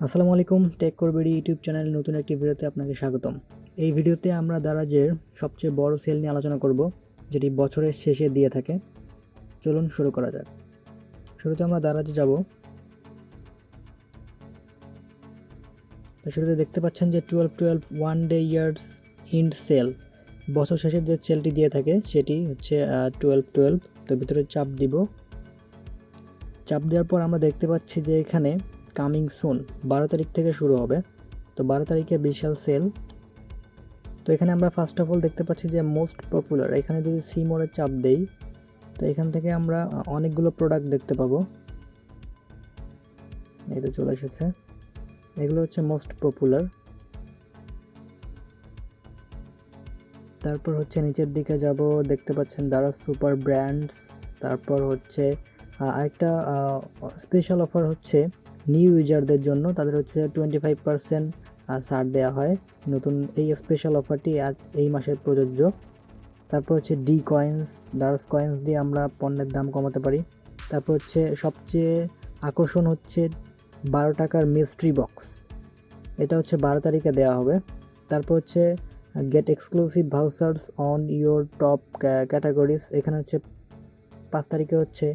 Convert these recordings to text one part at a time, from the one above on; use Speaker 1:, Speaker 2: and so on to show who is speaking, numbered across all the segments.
Speaker 1: আসসালামু আলাইকুম, take করবেরি YouTube চ্যানেলের নতুন একটি ভিডিওতে আপনাকে স্বাগতম। এই ভিডিওতে আমরা দারাজের সবচেয়ে বড় সেল নিয়ে আলোচনা করব, যেটি বছরের শেষে দিয়ে থাকে। চলুন শুরু করা যাক। শুরুতে আমরা দারাজে যাব। তো শুরুতে দেখতে পাচ্ছেন যে 12-12 one day years end sale, বছর শেষে যে সেলটি দিয়ে থাকে সেটি হচ্ছে 12-12। তো ভিতরে চাপ দিব। চাপ দেওয়ার পর আমরা দেখতে পাচ্ছি যে এখানে কামিং সুন 12 তারিখ থেকে শুরু হবে। তো 12 তারিখে বিশাল সেল। তো এখানে আমরা ফার্স্ট অফ অল দেখতে পাচ্ছি যে মোস্ট পপুলার, এখানে যদি সি মোড়ে চাপ দেই তো এখান থেকে আমরা অনেকগুলো প্রোডাক্ট দেখতে পাবো। এই তো চলে এসেছে, এগুলো হচ্ছে মোস্ট পপুলার। তারপর হচ্ছে নিচের দিকে যাব, দেখতে পাচ্ছেন দারাজ সুপার ব্র্যান্ডস। তারপর হচ্ছে আরেকটা স্পেশাল অফার হচ্ছে নিউ ইউজারদের জন্য, তাদের হচ্ছে 25% ছাড় দেওয়া হয়। নতুন এই স্পেশাল অফারটি এই মাসের প্রযোজ্য। তারপর হচ্ছে ডি কয়েন্স, দারাজ কয়েন্স দিয়ে আমরা পণ্যের দাম কমাতে পারি। তারপর হচ্ছে সবচেয়ে আকর্ষণ হচ্ছে 12 টাকার মিস্ট্রি বক্স, এটা হচ্ছে 12 তারিখে দেওয়া হবে। তারপর হচ্ছে get exclusive vouchers on your top categories, এখানে হচ্ছে 5 তারিখে হচ্ছে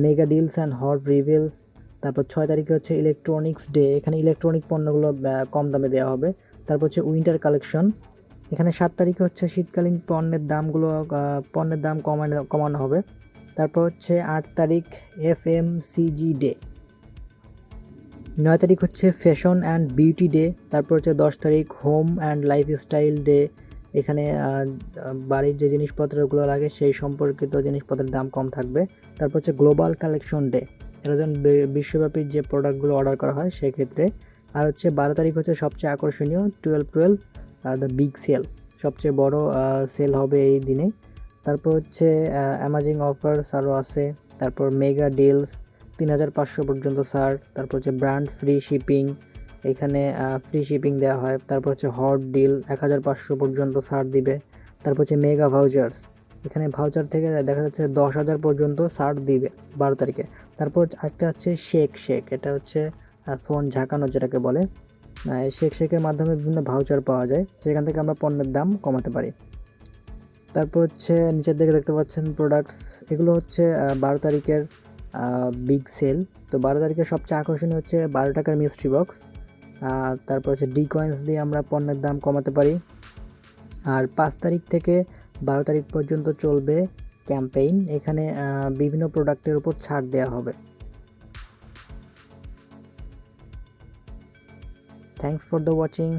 Speaker 1: mega deals and hot reveals. তারপর 6 তারিখে হচ্ছে ইলেকট্রনিক্স ডে, এখানে ইলেকট্রনিক পণ্যগুলো কম দামে দেওয়া হবে। তারপর হচ্ছে উইন্টার কালেকশন, এখানে 7 তারিখে হচ্ছে শীতকালীন পণ্যের দাম কমানো হবে। তারপর হচ্ছে 8 তারিখ FMCG ডে, 9 তারিখ হচ্ছে ফ্যাশন অ্যান্ড বিউটি ডে। তারপর হচ্ছে 10 তারিখ হোম অ্যান্ড লাইফস্টাইল ডে, এখানে বাড়ির যে জিনিসপত্রগুলো লাগে সেই সম্পর্কিত জিনিসপত্রের দাম কম থাকবে। তারপর হচ্ছে গ্লোবাল কালেকশন ডে, এটা যেন বিশ্বব্যাপী যে প্রোডাক্টগুলো অর্ডার করা হয় সেক্ষেত্রে। আর হচ্ছে 12 তারিখ হচ্ছে সবচেয়ে আকর্ষণীয় 12-12 দ্য বিগ সেল, সবচেয়ে বড় সেল হবে এই দিনে। তারপর হচ্ছে অ্যামাজিং অফার্স আরও আছে। তারপর মেগা ডিলস 3500 পর্যন্ত ছাড়। তারপর হচ্ছে ব্র্যান্ড ফ্রি শিপিং, এখানে ফ্রি শিপিং দেওয়া হয়। তারপর হচ্ছে হট ডিল 1500 পর্যন্ত ছাড় দিবে। তারপর হচ্ছে মেগা ভাউচার্স, এখানে ভাউচার থেকে দেখা যাচ্ছে 10,000 পর্যন্ত ছাড় দিবে 12 তারিখে। তারপর একটা হচ্ছে শেক, এটা হচ্ছে ফোন ঝাঁকানো যেটাকে বলে। শেকের মাধ্যমে বিভিন্ন ভাউচার পাওয়া যায়, সেখান থেকে আমরা পণ্যের দাম কমাতে পারি। তারপর হচ্ছে নিচের দিকে দেখতে পাচ্ছেন প্রোডাক্টস, এগুলো হচ্ছে 12 তারিখের বিগ সেল। তো 12 তারিখের সবচেয়ে আকর্ষণীয় হচ্ছে 12 টাকার মিস্ট্রি বক্স। তারপর হচ্ছে ডি কয়েন্স দিয়ে আমরা পণ্যের দাম কমাতে পারি। আর 5 তারিখ থেকে 12 তারিখ পর্যন্ত চলবে ক্যাম্পেইন, এখানে বিভিন্ন প্রোডাক্টের উপর ছাড় দেওয়া হবে। Thanks for the watching.